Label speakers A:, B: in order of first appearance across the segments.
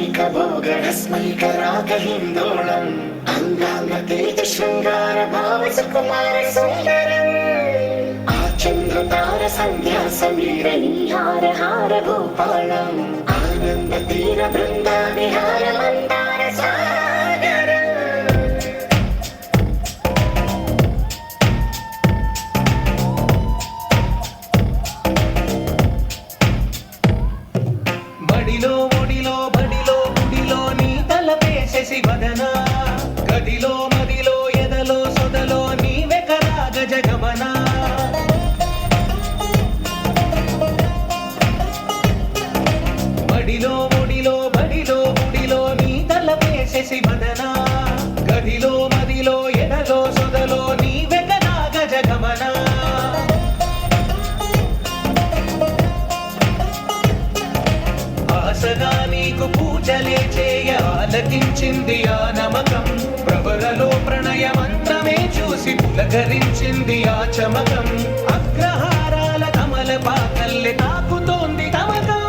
A: सामयिकभोगरस्मैकरागहिन्दोळम् अङ्गाङ्गतेजशृङ्गारभावसुकुमारसुन्दरम् आचन्द्रतार सन्ध्या समीरनीहारहार भूपालम् आनन्दतीरबृन्दाविहार मन्दारसागरम्
B: బడిలో ఒడిలో బడిలో గుడిలో నీ తలపేసేసి వదన గదిలో మదిలో ఎదలో సొదలో నీవే కదా గజగమన బడిలో ఒడిలో బడిలో గుడిలో నీ తలపేసేసి వదన గదిలో మదిలో ఎదలో సొదలో నీవే కదా గజగమన ఆశగా నీకు పూజలే చేయ ఆలకించింది ఆ నమకం ప్రవరలో ప్రణయ మంత్రమే చూసి పులకరించింది ఆ చమకం అగ్రహారాల కమల పాకల్లె తాకుతోంది తమకం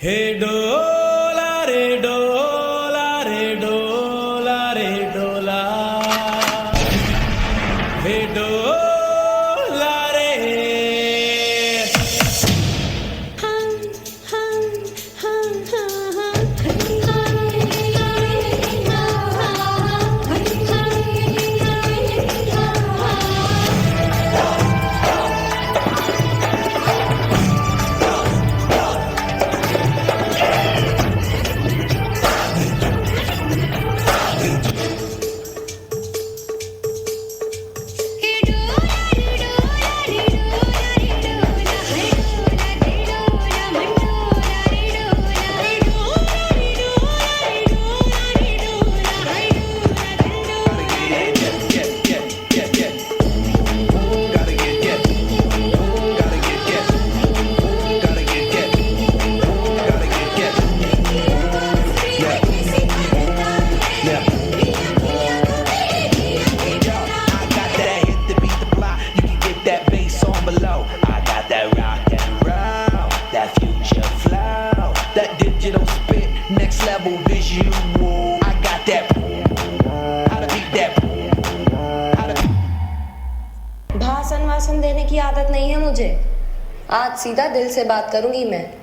B: హే డోలా రే డోలా రే డోలా రే డోలా హే డోలా రే
C: Next level visual. I got that. How to beat that. How to
D: भाषण वासन देने की आदत नहीं है मुझे। आज सीधा दिल से बात करूंगी मैं।